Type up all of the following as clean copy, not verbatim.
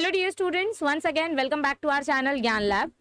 Hello dear students, once again welcome back to our channel Gyan lab.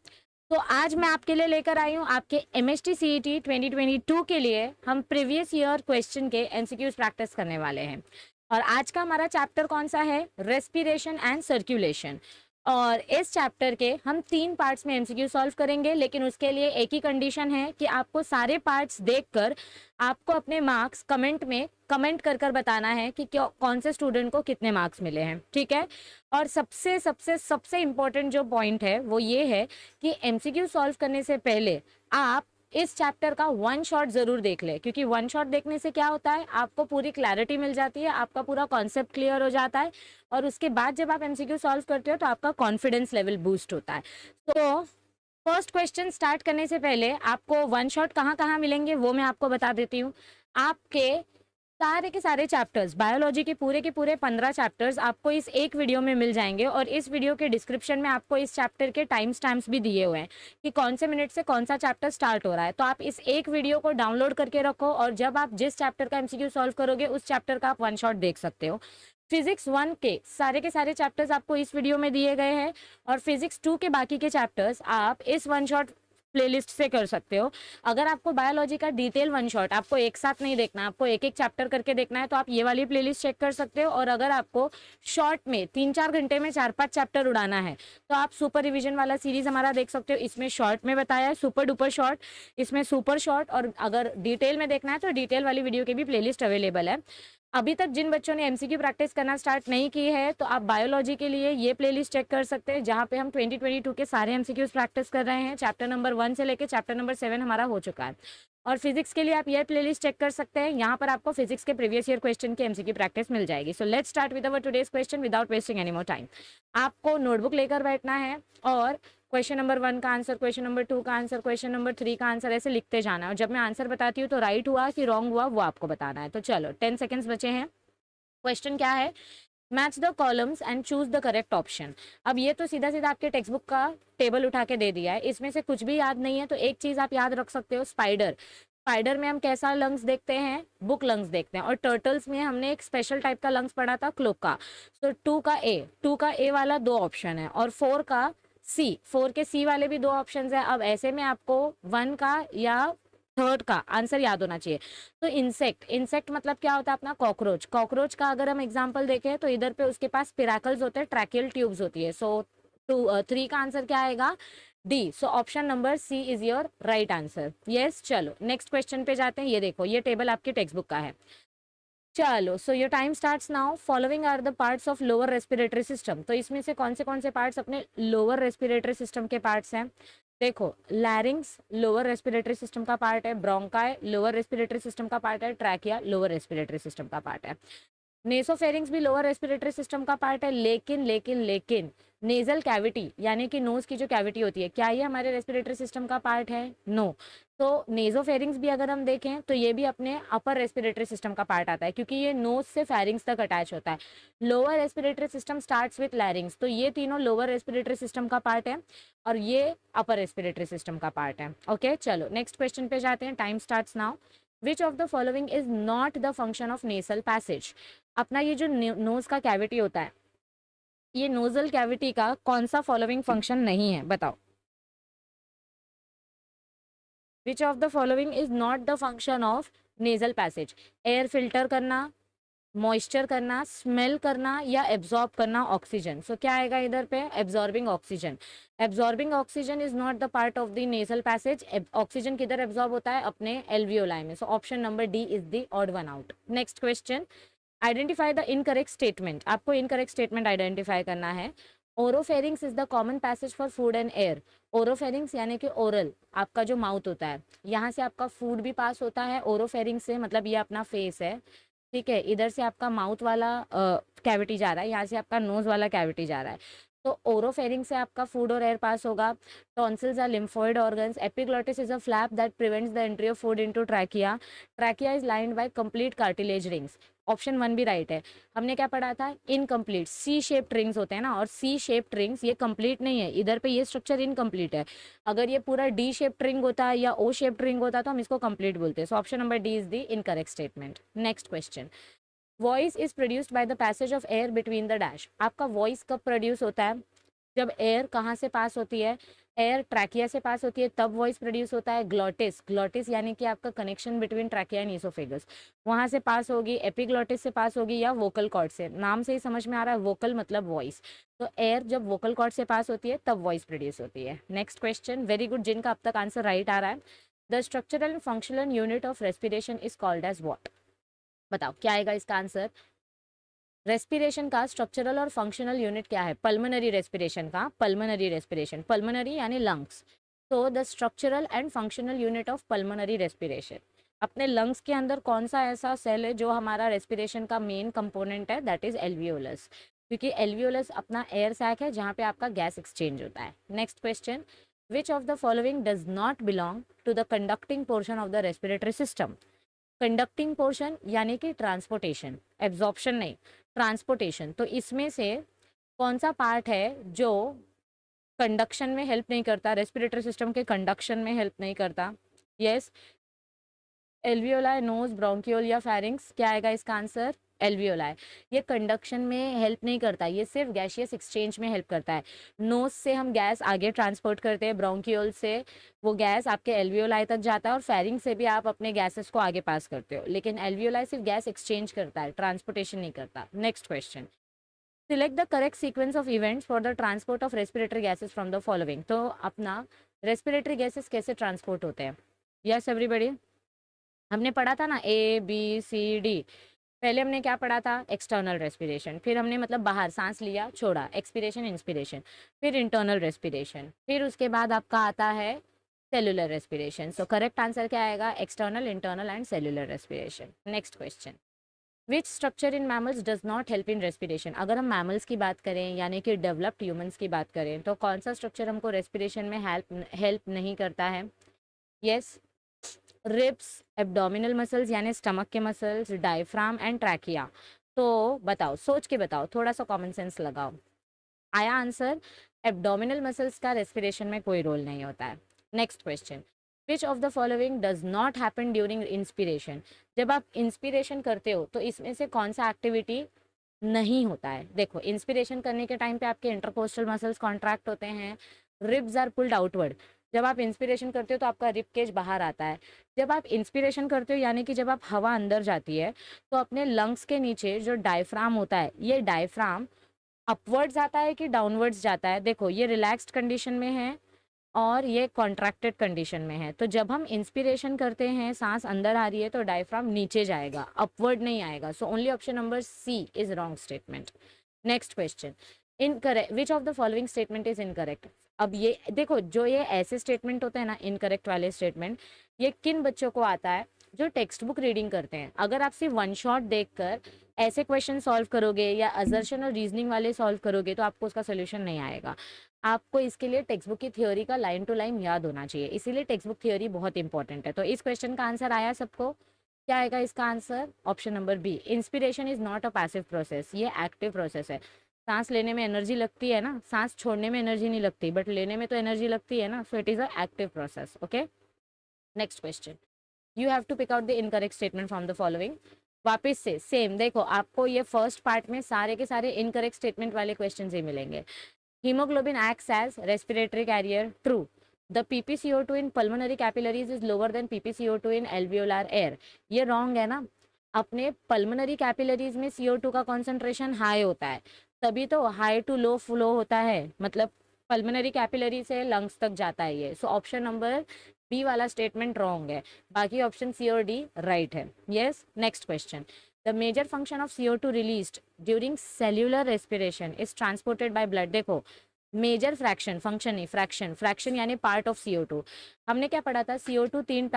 तो आज मैं आपके लिए लेकर आई हूँ आपके एमएसटी सीईटी 2022 के लिए हम प्रीवियस ईयर क्वेश्चन के एमसीक्यूज प्रैक्टिस करने वाले हैं। और आज का हमारा चैप्टर कौन सा है? Respiration and circulation. और इस चैप्टर के हम 3 पार्ट्स में एमसीक्यू सॉल्व करेंगे, लेकिन उसके लिए एक ही कंडीशन है कि आपको सारे पार्ट्स देखकर आपको अपने मार्क्स कमेंट में कमेंट कर कर बताना है कि कौन से स्टूडेंट को कितने मार्क्स मिले हैं, ठीक है। और सबसे सबसे सबसे इम्पोर्टेंट जो पॉइंट है वो ये है कि एमसीक्यू सॉल्व करने से पहले आप इस चैप्टर का वन शॉट जरूर देख ले, क्योंकि वन शॉट देखने से क्या होता है, आपको पूरी क्लैरिटी मिल जाती है, आपका पूरा कॉन्सेप्ट क्लियर हो जाता है और उसके बाद जब आप एमसीक्यू सॉल्व करते हो तो आपका कॉन्फिडेंस लेवल बूस्ट होता है। तो फर्स्ट क्वेश्चन स्टार्ट करने से पहले आपको वन शॉट कहाँ कहाँ मिलेंगे वो मैं आपको बता देती हूँ। आपके सारे के सारे चैप्टर्स, बायोलॉजी के पूरे 15 चैप्टर्स आपको इस एक वीडियो में मिल जाएंगे और इस वीडियो के डिस्क्रिप्शन में आपको इस चैप्टर के टाइम स्टैम्प्स भी दिए हुए हैं कि कौन से मिनट से कौन सा चैप्टर स्टार्ट हो रहा है। तो आप इस एक वीडियो को डाउनलोड करके रखो और जब आप जिस चैप्टर का एमसीक्यू सॉल्व करोगे उस चैप्टर का आप वन शॉट देख सकते हो। फिजिक्स 1 के सारे चैप्टर्स आपको इस वीडियो में दिए गए हैं और फिजिक्स 2 के बाकी के चैप्टर्स आप इस वन शॉट प्लेलिस्ट से कर सकते हो। अगर आपको बायोलॉजी का डिटेल वन शॉट आपको एक साथ नहीं देखना, आपको एक एक चैप्टर करके देखना है तो आप ये वाली प्लेलिस्ट चेक कर सकते हो। और अगर आपको शॉर्ट में 3-4 घंटे में 4-5 चैप्टर उड़ाना है तो आप सुपर रिवीजन वाला सीरीज हमारा देख सकते हो। इसमें शॉर्ट में बताया है सुपर डुपर शॉर्ट, इसमें सुपर शॉर्ट, और अगर डिटेल में देखना है तो डिटेल वाली वीडियो की भी प्लेलिस्ट अवेलेबल है। अभी तक जिन बच्चों ने एमसीक्यू प्रैक्टिस करना स्टार्ट नहीं की है तो आप बायोलॉजी के लिए ये प्लेलिस्ट चेक कर सकते हैं, जहाँ पे हम 2022 के सारे एमसीक्यूज प्रैक्टिस कर रहे हैं। चैप्टर नंबर 1 से लेकर चैप्टर नंबर 7 हमारा हो चुका है। और फिजिक्स के लिए आप ये प्लेलिस्ट चेक कर सकते हैं, यहाँ पर आपको फिजिक्स के प्रीवियस ईयर क्वेश्चन की एमसीक्यू प्रैक्टिस मिल जाएगी। So let's start with our today's question without wasting any more time. आपको नोटबुक लेकर बैठना है और क्वेश्चन नंबर 1 का आंसर, क्वेश्चन नंबर 2 का आंसर, क्वेश्चन नंबर 3 का आंसर ऐसे लिखते जाना है। और जब मैं आंसर बताती हूँ तो राइट हुआ कि रॉन्ग हुआ वो आपको बताना है। तो चलो 10 सेकेंड्स बचे हैं। क्वेश्चन क्या है? Match the columns and choose the correct option. अब ये तो सीधा सीधा आपके टेक्स्ट बुक का टेबल उठा के दे दिया है, इसमें से कुछ भी याद नहीं है तो एक चीज आप याद रख सकते हो, स्पाइडर। स्पाइडर में हम कैसा लंग्स देखते हैं? बुक लंग्स देखते हैं। और टर्टल्स में हमने एक स्पेशल टाइप का लंग्स पढ़ा था, क्लोका। तो 2 का ए वाला 2 ऑप्शन है और 4 के सी वाले भी 2 ऑप्शन है। अब ऐसे में आपको 1 का या 3rd का आंसर याद होना चाहिए। तो इंसेक्ट मतलब क्या होता है अपना? कॉकरोच का अगर हम एग्जांपल देखें तो इधर पे उसके पास स्पिराकल्स होते हैं, ट्रैकियल ट्यूब्स होती है। सो 3 का आंसर क्या आएगा? D. So option number C is your right answer. Yes, चलो नेक्स्ट क्वेश्चन पे जाते हैं। ये देखो, ये टेबल आपकी टेक्स्ट बुक का है। चलो, so your time starts now. Following are the parts of lower respiratory system. तो इसमें से कौन से पार्ट्स अपने लोअर रेस्पिरेटरी सिस्टम के पार्ट्स हैं? देखो, लैरिंग्स लोअर रेस्पिरेटरी सिस्टम का पार्ट है, ब्रोंकाई लोअर रेस्पिरेटरी सिस्टम का पार्ट है, ट्रैकिया लोअर रेस्पिरेटरी सिस्टम का पार्ट है, नेसोफेरिंग्स भी लोअर रेस्पिरेटरी सिस्टम का पार्ट है। लेकिन नेजल कैविटी यानी कि नोज की जो कैविटी होती है, क्या ये हमारे रेस्पिरेटरी सिस्टम का पार्ट है? नो। तो नेजोफेरिंग्स भी अगर हम देखें तो ये भी अपने अपर रेस्पिरेटरी सिस्टम का पार्ट आता है, क्योंकि ये नोज से फेरिंग्स तक अटैच होता है। Lower respiratory system starts with लैरिंग्स, तो ये तीनों लोअर रेस्पिरेटरी सिस्टम का पार्ट है और ये अपर रेस्पिरेटरी सिस्टम का पार्ट है। ओके, चलो नेक्स्ट क्वेश्चन पे जाते हैं। Time starts now. Which of the following is not the function of nasal passage. अपना ये जो नोज का कैविटी होता है, ये नोजल कैविटी का कौन सा फॉलोइंग फंक्शन नहीं है? बताओ। विच of the following is not the function of nasal passage? Air filter करना, मॉइस्चर करना, स्मेल करना या एब्जॉर्ब करना ऑक्सीजन। सो क्या आएगा इधर पे? Absorbing oxygen. Absorbing oxygen is not the part of the nasal passage. Oxygen किधर एब्जॉर्ब होता है? अपने एल्वियोलाई में। सो option number D is the odd one out. Next question, identify the incorrect statement. आपको इनकरेक्ट स्टेटमेंट आइडेंटिफाई करना है। Oropharynx is the common passage for food and air. Oropharynx यानी कि ओरल, आपका जो माउथ होता है, यहाँ से आपका फूड भी पास होता है ओरोफेरिंग्स से, मतलब ये अपना फेस है, ठीक है। इधर से आपका माउथ वाला कैविटी जा रहा है, यहाँ से आपका नोज वाला कैविटी जा रहा है। तो ओरोफेरिंग से आपका फूड और एयर पास होगा। Tonsils are lymphoid organs. Epiglottis is a flap that prevents the entry of food into trachea. Trachea is lined by complete cartilage rings. Option 1 भी राइट है। हमने क्या पढ़ा था? इनकम्प्लीट सी शेप्ड रिंग्स होते हैं ना, और सी शेप्ड रिंग्स ये कंप्लीट नहीं है, इधर पे ये स्ट्रक्चर इनकम्प्लीट है। अगर ये पूरा डी शेप्ड रिंग होता है या ओ शेप्ड रिंग होता तो हम इसको कंप्लीट बोलते हैं। सो option number D is the incorrect statement. Next question, voice is produced by the passage of air between the dash. आपका वॉइस कब प्रोड्यूस होता है? जब एयर कहाँ से पास होती है? एयर ट्रैकिया से पास होती है, तब वॉइस प्रोड्यूस होता है। ग्लॉटिस, ग्लॉटिस यानी कि आपका connection between trachea and oesophagus, वहाँ से पास होगी। एपिग्लॉटिस से पास होगी, या वोकल कॉर्ड से। नाम से ही समझ में आ रहा है, वोकल मतलब वॉइस। तो एयर जब वोकल कॉर्ड से पास होती है तब वॉइस प्रोड्यूस होती है। नेक्स्ट क्वेश्चन, वेरी गुड, जिनका अब तक आंसर राइट आ रहा है। The structural and functional unit of respiration is called as what? बताओ क्या आएगा इसका आंसर। रेस्पिरेशन का स्ट्रक्चरल और फंक्शनल यूनिट क्या है? पल्मोनरी रेस्पिरेशन का, पल्मोनरी रेस्पिरेशन, पल्मोनरी यानी लंग्स। तो the structural and functional unit of pulmonary respiration, अपने लंग्स के अंदर कौन सा ऐसा सेल है जो हमारा रेस्पिरेशन का मेन कंपोनेंट है? दैट इज एल्वियोलस, क्योंकि एल्वियोलस अपना एयर सैक है जहाँ पे आपका गैस एक्सचेंज होता है। Next question, which of the following does not belong to the conducting portion of the respiratory system? Conducting portion यानी कि ट्रांसपोर्टेशन, एब्जॉर्प्शन नहीं, ट्रांसपोर्टेशन। तो इसमें से कौन सा पार्ट है जो कंडक्शन में हेल्प नहीं करता, रेस्पिरेटरी सिस्टम के कंडक्शन में हेल्प नहीं करता? यस, एल्वियोलाई, नोज, ब्रोंकियोल या फेरिंग्स? क्या आएगा इसका आंसर? एल्वियोलाई। ये कंडक्शन में हेल्प नहीं करता, ये सिर्फ गैसियस एक्सचेंज में हेल्प करता है। नोज से हम गैस आगे ट्रांसपोर्ट करते हैं, ब्रोंकियोल से वो गैस आपके एल्वियोलाई तक जाता है, और फेरिंग से भी आप अपने गैसेस को आगे पास करते हो। लेकिन एल्वियोलाई सिर्फ गैस एक्सचेंज करता है, ट्रांसपोर्टेशन नहीं करता। Next question, select the correct sequence of events for the transport of respiratory gases from the following. तो अपना रेस्पिरेटरी गैसेस कैसे ट्रांसपोर्ट होते हैं? यस एवरीबडी, हमने पढ़ा था ना ABCD। पहले हमने क्या पढ़ा था? एक्सटर्नल रेस्पिरेशन, फिर हमने मतलब बाहर सांस लिया छोड़ा, एक्सपिरेशन इंस्पिरेशन, फिर इंटरनल रेस्पिरेशन, फिर उसके बाद आपका आता है cellular respiration. So correct answer क्या आएगा? External, internal and cellular respiration. Next question, which structure in mammals does not help in respiration? अगर हम मैमल्स की बात करें यानी कि डेवलप्ड ह्यूमंस की बात करें, तो कौन सा स्ट्रक्चर हमको रेस्पिरेशन में हेल्प नहीं करता है? यस, रिब्स, एब्डोमिनल मसल्स यानी स्टमक के मसल्स, डायफ्राम एंड ट्रैकिया। तो बताओ, सोच के बताओ, थोड़ा सा कॉमन सेंस लगाओ। आया आंसर? एब्डोमिनल मसल्स का रेस्पिरेशन में कोई रोल नहीं होता है। Next question, which of the following does not happen during inspiration? जब आप इंस्पिरेशन करते हो तो इसमें से कौन सा एक्टिविटी नहीं होता है? देखो, इंस्पिरेशन करने के टाइम पे आपके इंटरकोस्टल मसल्स कॉन्ट्रैक्ट होते हैं, रिब्स आर पुल्ड आउटवर्ड। जब आप इंस्पिरेशन करते हो तो आपका रिब केज बाहर आता है। जब आप इंस्पिरेशन करते हो यानी कि जब आप हवा अंदर जाती है, तो अपने लंग्स के नीचे जो डायफ्राम होता है, ये डायफ्राम अपवर्ड्स जाता है कि डाउनवर्ड्स जाता है? देखो, ये रिलैक्स्ड कंडीशन में है और ये कॉन्ट्रैक्टेड कंडीशन में है। तो जब हम इंस्पिरेशन करते हैं, सांस अंदर आ रही है, तो डायफ्राम नीचे जाएगा, अपवर्ड नहीं आएगा। So only option number C is wrong statement. Next question, incorrect, which of the following statement is incorrect? अब ये देखो, जो ये ऐसे स्टेटमेंट होते हैं ना, इनकरेक्ट वाले स्टेटमेंट, ये किन बच्चों को आता है? जो टेक्स्ट बुक रीडिंग करते हैं। अगर आप सिर्फ वन शॉट देखकर ऐसे क्वेश्चन सॉल्व करोगे या असर्शन और रीजनिंग वाले सॉल्व करोगे, तो आपको उसका सोल्यूशन नहीं आएगा। आपको इसके लिए टेक्स्ट बुक की थ्योरी का लाइन टू लाइन याद होना चाहिए, इसीलिए टेक्स्ट बुक थ्योरी बहुत इंपॉर्टेंट है। तो इस क्वेश्चन का आंसर आया सबको? क्या आएगा इसका answer? Option number B, inspiration is not a passive process, ये एक्टिव प्रोसेस है। सांस लेने में एनर्जी लगती है ना, सांस छोड़ने में एनर्जी नहीं लगती, बट लेने में तो एनर्जी लगती है ना। So it is a active process. Okay, next question, you have to pick out the incorrect statement from the following. वापस से सेम, देखो आपको ये फर्स्ट पार्ट में सारे के सारे इनकरेक्ट स्टेटमेंट वाले क्वेश्चन ही मिलेंगे। Haemoglobin acts as respiratory carrier, true. The ppCO2 in pulmonary capillaries is lower than ppCO2 in alveolar air, ये wrong है ना। अपने pulmonary capillaries में CO2 का concentration हाई होता है, तभी तो हाई टू लो फ्लो होता है, मतलब पल्मोनरी कैपिलरी से लंग्स तक जाता है ये। सो ऑप्शन नंबर B वाला स्टेटमेंट रॉन्ग है, बाकी ऑप्शन C और D राइट है। Yes, next question, the major function of CO2 released during cellular respiration is transported by blood। देखो, मेजर फ्रैक्शन, फंक्शन नहीं, फ्रैक्शन, फ्रैक्शन यानी पार्ट ऑफ CO2। हमने क्या पढ़ा था? CO2 तीन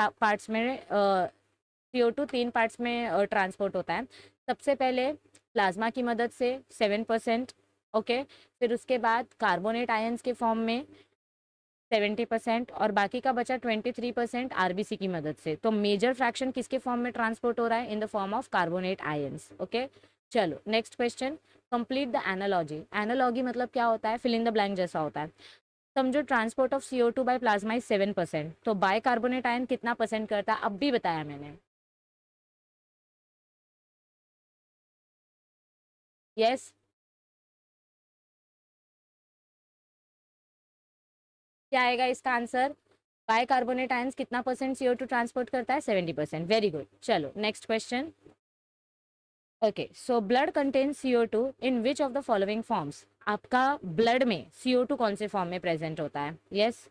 पार्ट्स में ट्रांसपोर्ट होता है। सबसे पहले प्लाज्मा की मदद से 7%, ओके, फिर उसके बाद कार्बोनेट आयंस के फॉर्म में 70%, और बाकी का बचा 23% आरबीसी की मदद से। तो मेजर फ्रैक्शन किसके फॉर्म में ट्रांसपोर्ट हो रहा है? In the form of carbonate ions. Okay, चलो next question, complete the analogy. Analogy मतलब क्या होता है? फिल इन द ब्लैंक जैसा होता है। समझो transport of CO2 by plasma is 7%, तो बाय कार्बोनेट आयन कितना परसेंट करता है? अब भी बताया मैंने। यस, क्या आएगा इसका आंसर? बाइकार्बोनेट आयंस कितना परसेंट CO2 ट्रांसपोर्ट करता है? 70%। Very good. चलो next question. Okay, so blood contains CO2 in which of the following forms? आपका ब्लड में CO2 कौन से फॉर्म में प्रेजेंट होता है? यस,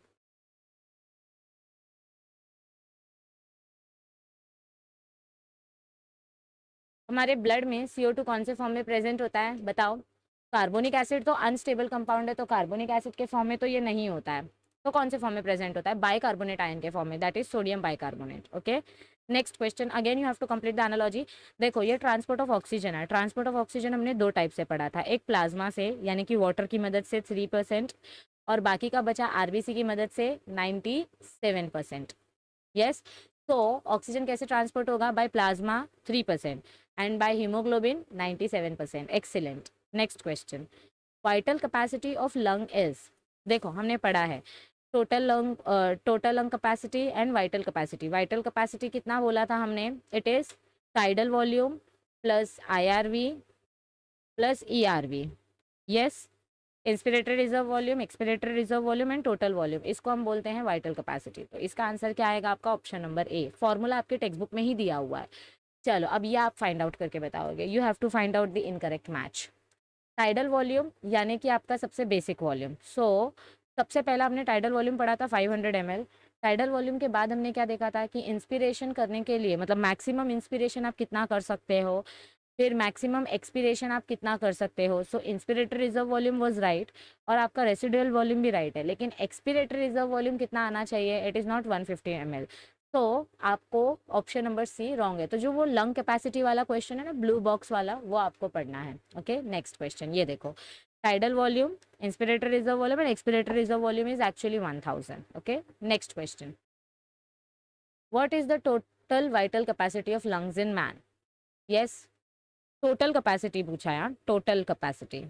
हमारे ब्लड में CO2 कौन से फॉर्म में प्रेजेंट होता है, बताओ। कार्बोनिक एसिड तो अनस्टेबल कंपाउंड है, तो कार्बोनिक एसिड के फॉर्म में तो ये नहीं होता है। तो कौन से फॉर्म में प्रेजेंट होता है? बाइकार्बोनेट आयन के फॉर्म में, that is sodium bicarbonate. Okay, next question, again you have to complete the analogy. देखो ये ट्रांसपोर्ट ऑफ ऑक्सीजन है। ट्रांसपोर्ट ऑफ ऑक्सीजन हमने दो टाइप से पढ़ा था, एक प्लाज्मा से यानी कि वाटर की मदद से 3%, और बाकी का बचा RBC की मदद से 97%। यस, तो ऑक्सीजन कैसे ट्रांसपोर्ट होगा? By plasma 3% and by haemoglobin 97%। Excellent. Next question, vital capacity of lung is? देखो हमने पढ़ा है total lung capacity and vital capacity. Vital capacity कितना बोला था हमने? It is tidal volume plus IRV plus ERV। Yes, inspiratory reserve volume, expiratory reserve volume and total volume, इसको हम बोलते हैं वाइटल कैपेसिटी। तो इसका आंसर क्या आएगा आपका? Option number A. फॉर्मूला आपके टेक्स्ट बुक में ही दिया हुआ है। चलो अब ये आप फाइंड आउट करके बताओगे। You have to find out the incorrect match. Tidal volume यानी कि आपका सबसे बेसिक वॉल्यूम। सो सबसे पहला हमने टाइडल वॉल्यूम पढ़ा था 500 ml। टाइडल वॉल्यूम के बाद हमने क्या देखा था कि इंस्पिरेशन करने के लिए, मतलब मैक्सिमम इंस्पिरेशन आप कितना कर सकते हो, फिर मैक्सिमम एक्सपिरेशन आप कितना कर सकते हो। So inspiratory reserve volume was right, और आपका रेसिडुअल वॉल्यूम भी राइट है, लेकिन एक्सपिरेटरी रिजर्व वॉल्यूम कितना आना चाहिए? It is not 150 ml। तो आपको ऑप्शन नंबर सी रॉन्ग है। तो जो वो लंग कैपेसिटी वाला क्वेश्चन है ना, ब्लू बॉक्स वाला, वो आपको पढ़ना है। ओके, नेक्स्ट क्वेश्चन ये देखो, tidal volume, inspiratory reserve volume and expiratory reserve volume is actually 1000। Okay, next question, what is the total vital capacity of lungs in man? Yes, total capacity पूछा है, total capacity.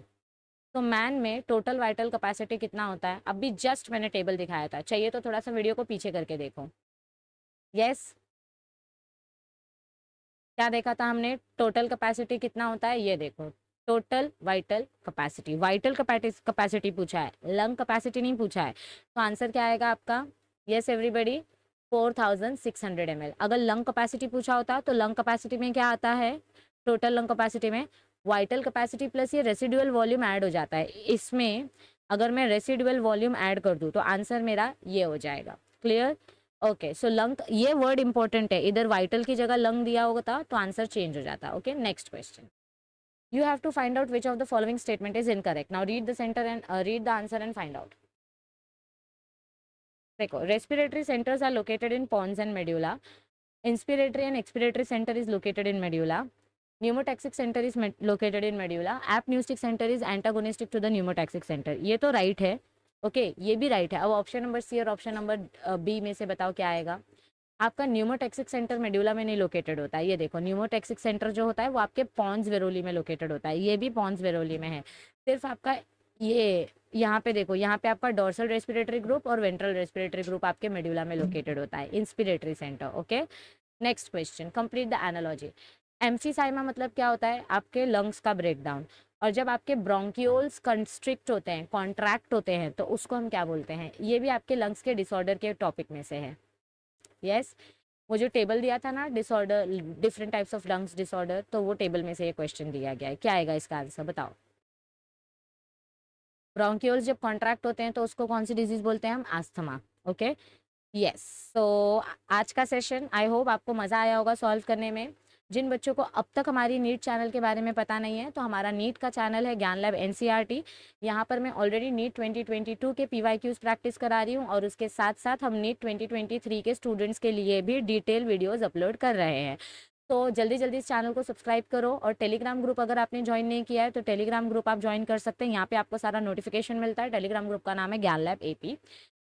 तो man में total vital capacity कितना होता है? अभी just मैंने table दिखाया था, चाहिए तो थोड़ा सा वीडियो को पीछे करके देखो। यस, क्या देखा था हमने? टोटल कैपेसिटी कितना होता है, ये देखो, total vital capacity. Vital capacity पूछा है, लंग कैपेसिटी नहीं पूछा है। तो आंसर क्या आएगा आपका? Yes everybody, 4600 ml। अगर लंग कैपेसिटी पूछा होता तो लंग कैपेसिटी में क्या आता है? टोटल लंग कैपेसिटी में वाइटल कैपेसिटी प्लस ये रेसिडुअल वॉल्यूम ऐड हो जाता है। इसमें अगर मैं रेसिडुअल वॉल्यूम ऐड कर दूं तो आंसर मेरा ये हो जाएगा। क्लियर? ओके, सो लंग, ये वर्ड इंपॉर्टेंट है, इधर वाइटल की जगह लंग दिया होता तो आंसर चेंज हो जाता। Okay, next question, you have to find out which of the following statement is incorrect. Now read the center and read the answer and find out. देखो, respiratory centers are located in pons and medulla. Inspiratory and expiratory center is located in medulla. Pneumotaxic center is located in medulla. Apneustic center is antagonistic to the pneumotaxic center. ये तो right है। Okay, ये भी right है। अब option number सी और option number B में से बताओ क्या आएगा? आपका न्यूमोटैक्सिक सेंटर मेड्यूला में नहीं लोकेटेड होता है। ये देखो, न्यूमोटैक्सिक सेंटर जो होता है वो आपके पॉन्स वेरोली में लोकेटेड होता है। ये भी पॉन्स वेरोली में है। सिर्फ आपका ये यहाँ पे देखो, यहाँ पे आपका डोर्सल रेस्पिरेटरी ग्रुप और वेंट्रल रेस्पिरेटरी ग्रुप आपके मेड्यूला में लोकेटेड होता है, inspiratory centre. Okay, next question, complete the analogy. Emphysema मतलब क्या होता है? आपके लंग्स का ब्रेकडाउन। और जब आपके ब्रोंकियोल्स कंस्ट्रिक्ट होते हैं, कॉन्ट्रैक्ट होते हैं, तो उसको हम क्या बोलते हैं? ये भी आपके लंग्स के डिसऑर्डर के टॉपिक में से है। यस, वो जो टेबल दिया था ना, disorder, different types of lungs disorder, तो वो टेबल में से ये क्वेश्चन दिया गया है। क्या आएगा इसका आंसर, बताओ। ब्रोंकियोल्स जब कॉन्ट्रैक्ट होते हैं तो उसको कौन सी डिजीज बोलते हैं हम? आस्थमा। Okay, yes. सो आज का सेशन आई होप आपको मज़ा आया होगा सॉल्व करने में। जिन बच्चों को अब तक हमारी नीट चैनल के बारे में पता नहीं है, तो हमारा नीट का चैनल है ज्ञान लैब NCERT। यहाँ पर मैं ऑलरेडी नीट 2022 के PYQs प्रैक्टिस करा रही हूँ, और उसके साथ साथ हम नीट 2023 के स्टूडेंट्स के लिए भी डिटेल वीडियोज़ अपलोड कर रहे हैं। तो जल्दी जल्दी इस चैनल को सब्सक्राइब करो, और टेलीग्राम ग्रुप अगर आपने ज्वाइन नहीं किया है तो टेलीग्राम ग्रुप आप ज्वाइन कर सकते हैं। यहाँ पे आपको सारा नोटिफिकेशन मिलता है। टेलीग्राम ग्रुप का नाम है ज्ञान लैब AP।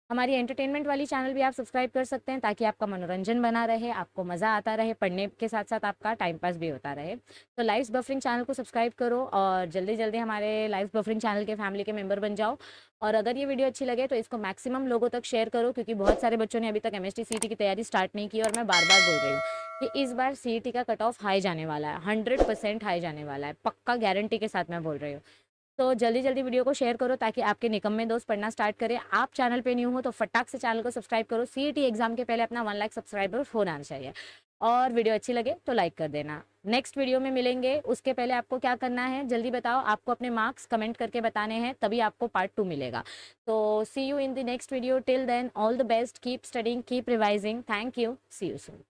हमारी एंटरटेनमेंट वाली चैनल भी आप सब्सक्राइब कर सकते हैं ताकि आपका मनोरंजन बना रहे, आपको मज़ा आता रहे, पढ़ने के साथ साथ आपका टाइम पास भी होता रहे। तो लाइव्स बफरिंग चैनल को सब्सक्राइब करो और जल्दी जल्दी हमारे लाइव्स बफरिंग चैनल के फैमिली के मेंबर बन जाओ। और अगर ये वीडियो अच्छी लगे तो इसको मैक्सिमम लोगों तक शेयर करो, क्योंकि बहुत सारे बच्चों ने अभी तक एमएसटी सीईटी की तैयारी स्टार्ट नहीं की। और मैं बार बार बोल रही हूँ कि इस बार सीईटी का कट ऑफ हाई जाने वाला है, 100% हाई जाने वाला है, पक्का गारंटी के साथ मैं बोल रही हूँ। तो जल्दी जल्दी वीडियो को शेयर करो ताकि आपके निकम्मे दोस्त पढ़ना स्टार्ट करें। आप चैनल पे न्यू हो तो फटाक से चैनल को सब्सक्राइब करो। सीईटी एग्जाम के पहले अपना 1 लाख सब्सक्राइबर होना चाहिए। और वीडियो अच्छी लगे तो लाइक कर देना। नेक्स्ट वीडियो में मिलेंगे, उसके पहले आपको क्या करना है जल्दी बताओ। आपको अपने मार्क्स कमेंट करके बताने हैं, तभी आपको पार्ट 2 मिलेगा। तो see you in the next video. Till then all the best, keep studying, keep revising. Thank you, see you soon.